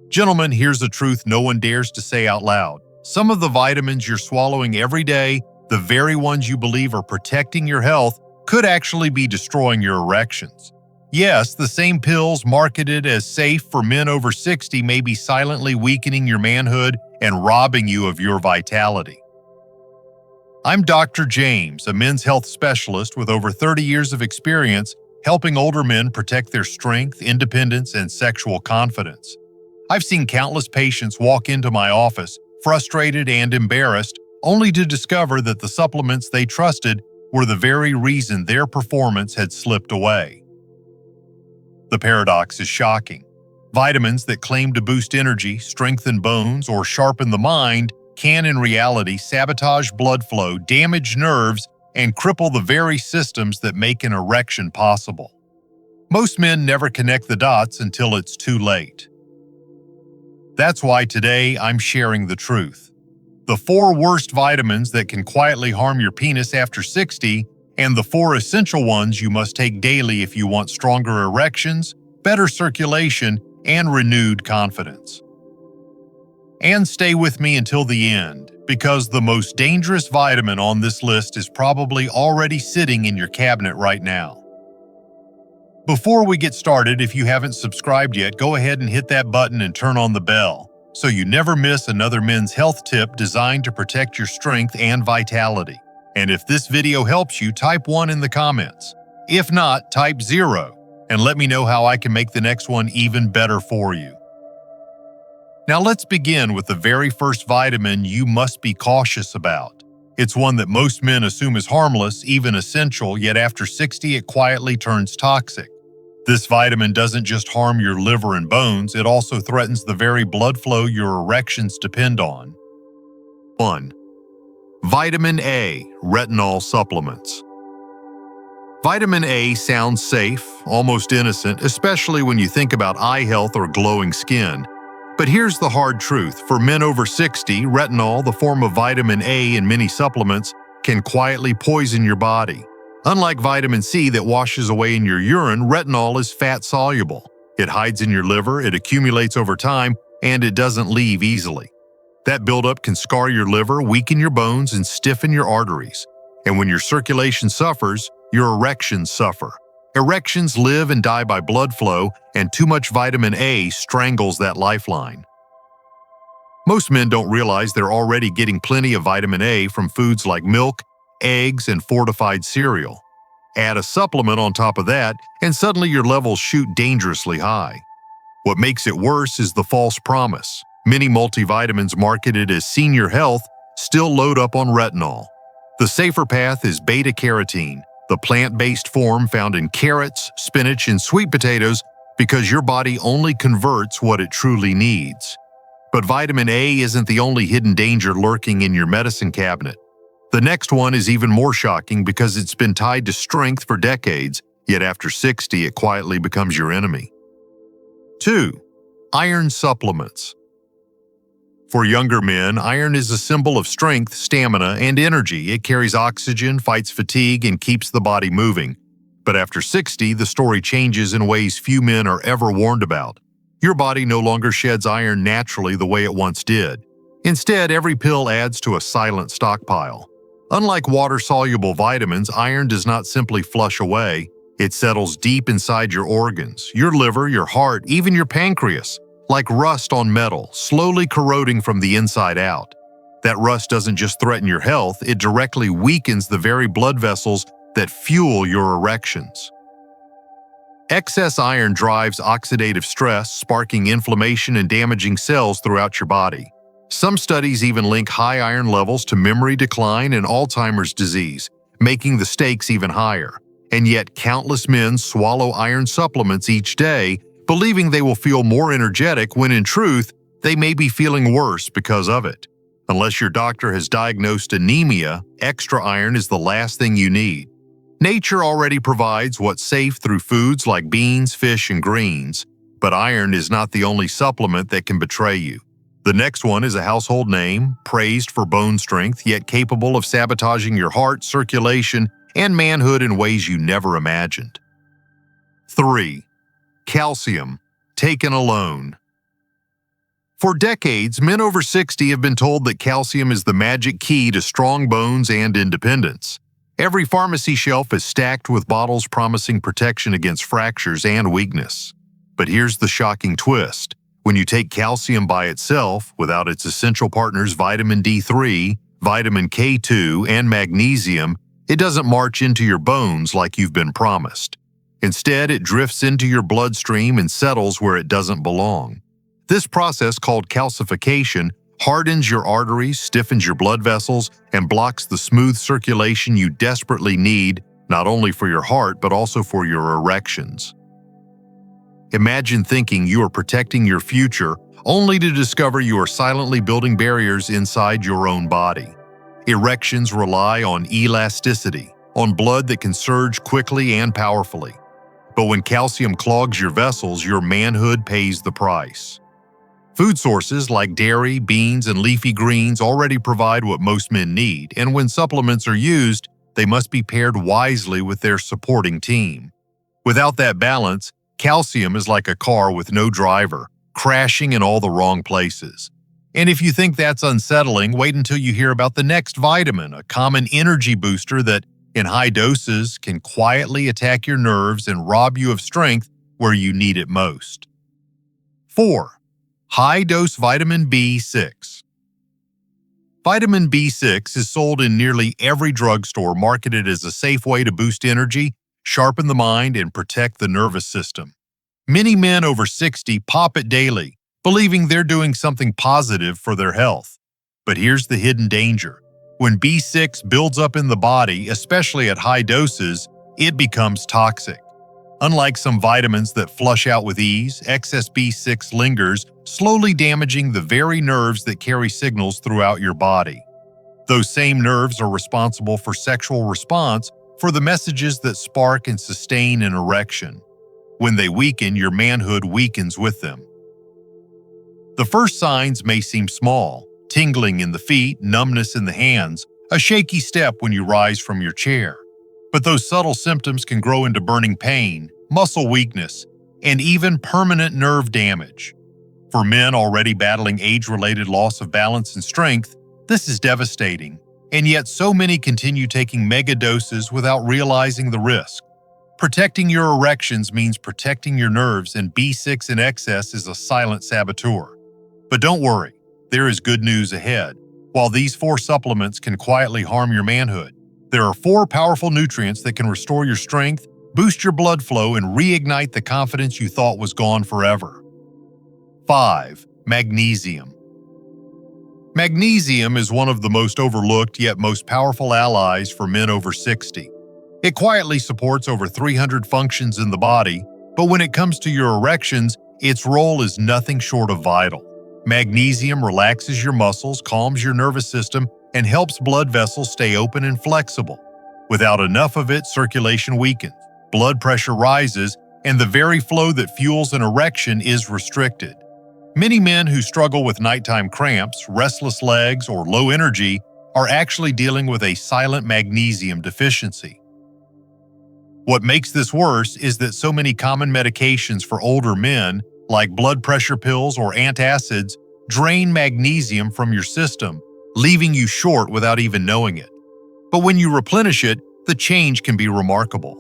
Gentlemen, here's the truth no one dares to say out loud. Some of the vitamins you're swallowing every day, the very ones you believe are protecting your health, could actually be destroying your erections. Yes, the same pills marketed as safe for men over 60 may be silently weakening your manhood and robbing you of your vitality. I'm Dr. James, a men's health specialist with over 30 years of experience helping older men protect their strength, independence, and sexual confidence. I've seen countless patients walk into my office, frustrated and embarrassed, only to discover that the supplements they trusted were the very reason their performance had slipped away. The paradox is shocking. Vitamins that claim to boost energy, strengthen bones, or sharpen the mind can in reality sabotage blood flow, damage nerves, and cripple the very systems that make an erection possible. Most men never connect the dots until it's too late. That's why today I'm sharing the truth. The 4 worst vitamins that can quietly harm your penis after 60, and the 4 essential ones you must take daily if you want stronger erections, better circulation, and renewed confidence. And stay with me until the end, because the most dangerous vitamin on this list is probably already sitting in your cabinet right now. Before we get started, if you haven't subscribed yet, go ahead and hit that button and turn on the bell, so you never miss another men's health tip designed to protect your strength and vitality. And if this video helps you, type 1 in the comments. If not, type 0, and let me know how I can make the next one even better for you. Now let's begin with the very first vitamin you must be cautious about. It's one that most men assume is harmless, even essential, yet after 60 it quietly turns toxic. This vitamin doesn't just harm your liver and bones, it also threatens the very blood flow your erections depend on. 1. Vitamin A, retinol supplements. Vitamin A sounds safe, almost innocent, especially when you think about eye health or glowing skin. But here's the hard truth. For men over 60, retinol, the form of vitamin A in many supplements, can quietly poison your body. Unlike vitamin C that washes away in your urine, retinol is fat-soluble. It hides in your liver, it accumulates over time, and it doesn't leave easily. That buildup can scar your liver, weaken your bones, and stiffen your arteries. And when your circulation suffers, your erections suffer. Erections live and die by blood flow, and too much vitamin A strangles that lifeline. Most men don't realize they're already getting plenty of vitamin A from foods like milk, eggs, and fortified cereal. Add a supplement on top of that, and suddenly your levels shoot dangerously high. What makes it worse is the false promise. Many multivitamins marketed as senior health still load up on retinol. The safer path is beta-carotene, the plant-based form found in carrots, spinach, and sweet potatoes, because your body only converts what it truly needs. But vitamin A isn't the only hidden danger lurking in your medicine cabinet. The next one is even more shocking because it's been tied to strength for decades, yet after 60 it quietly becomes your enemy. 2. Iron supplements. For younger men, iron is a symbol of strength, stamina, and energy. It carries oxygen, fights fatigue, and keeps the body moving. But after 60, the story changes in ways few men are ever warned about. Your body no longer sheds iron naturally the way it once did. Instead, every pill adds to a silent stockpile. Unlike water-soluble vitamins, iron does not simply flush away. It settles deep inside your organs, your liver, your heart, even your pancreas, like rust on metal, slowly corroding from the inside out. That rust doesn't just threaten your health, it directly weakens the very blood vessels that fuel your erections. Excess iron drives oxidative stress, sparking inflammation and damaging cells throughout your body. Some studies even link high iron levels to memory decline and Alzheimer's disease, making the stakes even higher. And yet countless men swallow iron supplements each day, believing they will feel more energetic when in truth, they may be feeling worse because of it. Unless your doctor has diagnosed anemia, extra iron is the last thing you need. Nature already provides what's safe through foods like beans, fish, and greens, but iron is not the only supplement that can betray you. The next one is a household name, praised for bone strength, yet capable of sabotaging your heart, circulation, and manhood in ways you never imagined. 3. Calcium, taken alone. For decades, men over 60 have been told that calcium is the magic key to strong bones and independence. Every pharmacy shelf is stacked with bottles promising protection against fractures and weakness. But here's the shocking twist. When you take calcium by itself, without its essential partners vitamin D3, vitamin K2, and magnesium, it doesn't march into your bones like you've been promised. Instead, it drifts into your bloodstream and settles where it doesn't belong. This process, called calcification, hardens your arteries, stiffens your blood vessels, and blocks the smooth circulation you desperately need, not only for your heart but also for your erections. Imagine thinking you are protecting your future, only to discover you are silently building barriers inside your own body. Erections rely on elasticity, on blood that can surge quickly and powerfully. But when calcium clogs your vessels, your manhood pays the price. Food sources like dairy, beans, and leafy greens already provide what most men need, and when supplements are used, they must be paired wisely with their supporting team. Without that balance, calcium is like a car with no driver, crashing in all the wrong places. And if you think that's unsettling, wait until you hear about the next vitamin, a common energy booster that, in high doses, can quietly attack your nerves and rob you of strength where you need it most. 4. High-dose vitamin B6. Vitamin B6 is sold in nearly every drugstore, marketed as a safe way to boost energy, sharpen the mind, and protect the nervous system. Many men over 60 pop it daily, believing they're doing something positive for their health. But here's the hidden danger. When B6 builds up in the body, especially at high doses, it becomes toxic. Unlike some vitamins that flush out with ease, excess B6 lingers, slowly damaging the very nerves that carry signals throughout your body. Those same nerves are responsible for sexual response, for the messages that spark and sustain an erection. When they weaken, your manhood weakens with them. The first signs may seem small: tingling in the feet, numbness in the hands, a shaky step when you rise from your chair. But those subtle symptoms can grow into burning pain, muscle weakness, and even permanent nerve damage. For men already battling age-related loss of balance and strength, this is devastating, and yet so many continue taking mega doses without realizing the risk. Protecting your erections means protecting your nerves, and B6 in excess is a silent saboteur. But don't worry, there is good news ahead. While these 4 supplements can quietly harm your manhood, there are 4 powerful nutrients that can restore your strength, boost your blood flow, and reignite the confidence you thought was gone forever. 5. Magnesium. Magnesium is one of the most overlooked yet most powerful allies for men over 60. It quietly supports over 300 functions in the body, but when it comes to your erections, its role is nothing short of vital. Magnesium relaxes your muscles, calms your nervous system, and helps blood vessels stay open and flexible. Without enough of it, circulation weakens, blood pressure rises, and the very flow that fuels an erection is restricted. Many men who struggle with nighttime cramps, restless legs, or low energy are actually dealing with a silent magnesium deficiency. What makes this worse is that so many common medications for older men, like blood pressure pills or antacids, drain magnesium from your system, leaving you short without even knowing it. But when you replenish it, the change can be remarkable.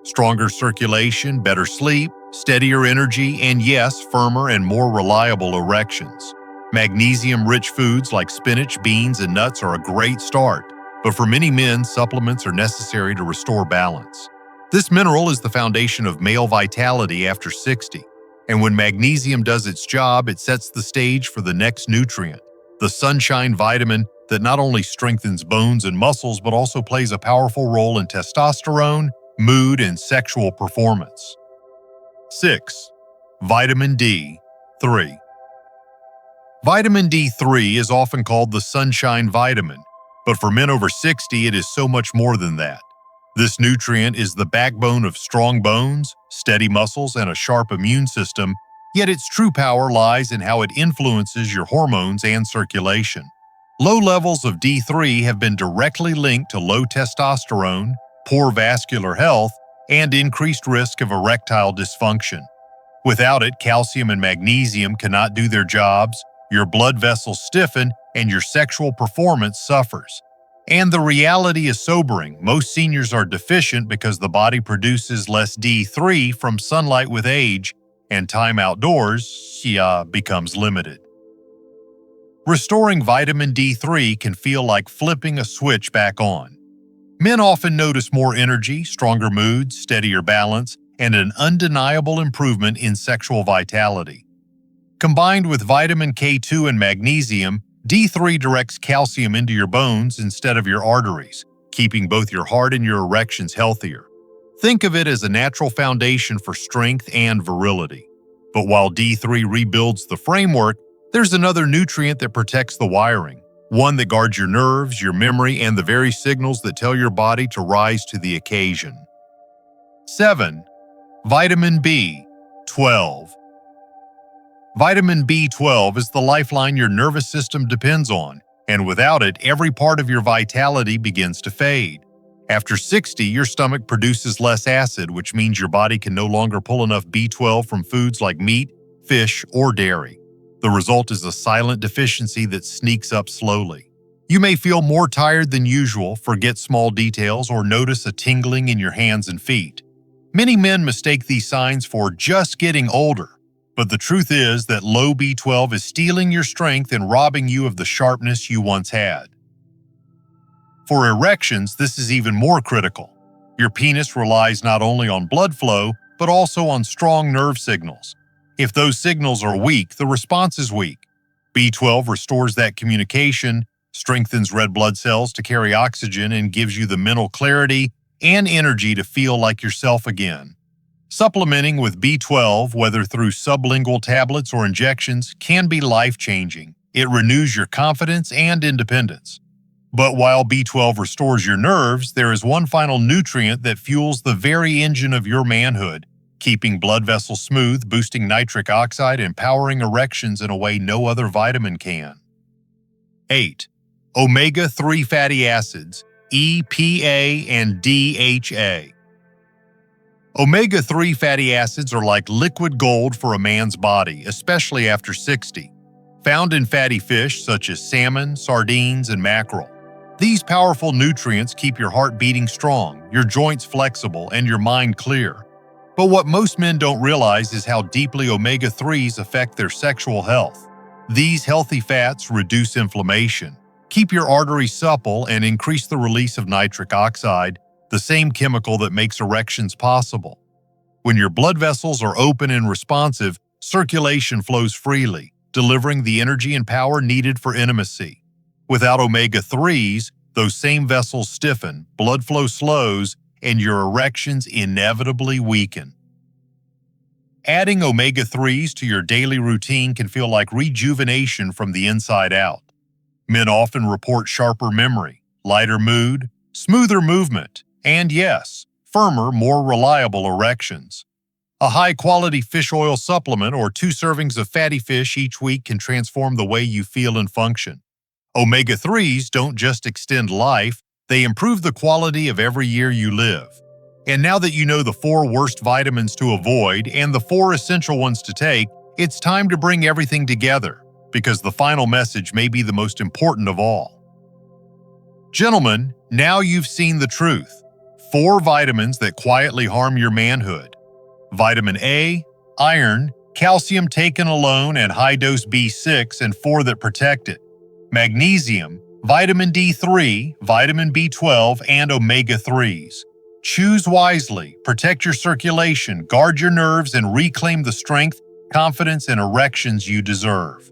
Stronger circulation, better sleep, steadier energy, and yes, firmer and more reliable erections. Magnesium-rich foods like spinach, beans, and nuts are a great start, but for many men, supplements are necessary to restore balance. This mineral is the foundation of male vitality after 60, and when magnesium does its job, it sets the stage for the next nutrient, the sunshine vitamin that not only strengthens bones and muscles but also plays a powerful role in testosterone, mood, and sexual performance. 6. Vitamin D3. Vitamin D3 is often called the sunshine vitamin, but for men over 60, it is so much more than that. This nutrient is the backbone of strong bones, steady muscles, and a sharp immune system, yet its true power lies in how it influences your hormones and circulation. Low levels of D3 have been directly linked to low testosterone, poor vascular health, and increased risk of erectile dysfunction. Without it, calcium and magnesium cannot do their jobs, Your blood vessels stiffen and your sexual performance suffers. And the reality is sobering. Most seniors are deficient because the body produces less D3 from sunlight with age, and time outdoors becomes limited. Restoring vitamin D3 can feel like flipping a switch back on. Men often notice more energy, stronger moods, steadier balance, and an undeniable improvement in sexual vitality. Combined with vitamin K2 and magnesium, D3 directs calcium into your bones instead of your arteries, keeping both your heart and your erections healthier. Think of it as a natural foundation for strength and virility. But while D3 rebuilds the framework, there's another nutrient that protects the wiring, one that guards your nerves, your memory, and the very signals that tell your body to rise to the occasion. 7. Vitamin B12. Vitamin B12 is the lifeline your nervous system depends on, and without it, every part of your vitality begins to fade. After 60, your stomach produces less acid, which means your body can no longer pull enough B12 from foods like meat, fish, or dairy. The result is a silent deficiency that sneaks up slowly. You may feel more tired than usual, forget small details, or notice a tingling in your hands and feet. Many men mistake these signs for just getting older, but the truth is that low B12 is stealing your strength and robbing you of the sharpness you once had. For erections, this is even more critical. Your penis relies not only on blood flow, but also on strong nerve signals. If those signals are weak, the response is weak. B12 restores that communication, strengthens red blood cells to carry oxygen, and gives you the mental clarity and energy to feel like yourself again. Supplementing with B12, whether through sublingual tablets or injections, can be life-changing. It renews your confidence and independence. But while B12 restores your nerves, there is one final nutrient that fuels the very engine of your manhood, keeping blood vessels smooth, boosting nitric oxide, and powering erections in a way no other vitamin can. 8. Omega-3 fatty acids, EPA and DHA. Omega-3 fatty acids are like liquid gold for a man's body, especially after 60. Found in fatty fish such as salmon, sardines, and mackerel. These powerful nutrients keep your heart beating strong, your joints flexible, and your mind clear. But what most men don't realize is how deeply omega-3s affect their sexual health. These healthy fats reduce inflammation, keep your arteries supple, and increase the release of nitric oxide, the same chemical that makes erections possible. When your blood vessels are open and responsive, circulation flows freely, delivering the energy and power needed for intimacy. Without omega-3s, those same vessels stiffen, blood flow slows, and your erections inevitably weaken. Adding omega-3s to your daily routine can feel like rejuvenation from the inside out. Men often report sharper memory, lighter mood, smoother movement, and yes, firmer, more reliable erections. A high-quality fish oil supplement or 2 servings of fatty fish each week can transform the way you feel and function. Omega-3s don't just extend life, they improve the quality of every year you live. And now that you know the 4 worst vitamins to avoid and the 4 essential ones to take, it's time to bring everything together, because the final message may be the most important of all. Gentlemen, now you've seen the truth. 4 vitamins that quietly harm your manhood. Vitamin A, iron, calcium taken alone, and high-dose B6, and 4 that protect it. Magnesium, vitamin D3, vitamin B12, and omega-3s. Choose wisely, protect your circulation, guard your nerves, and reclaim the strength, confidence, and erections you deserve.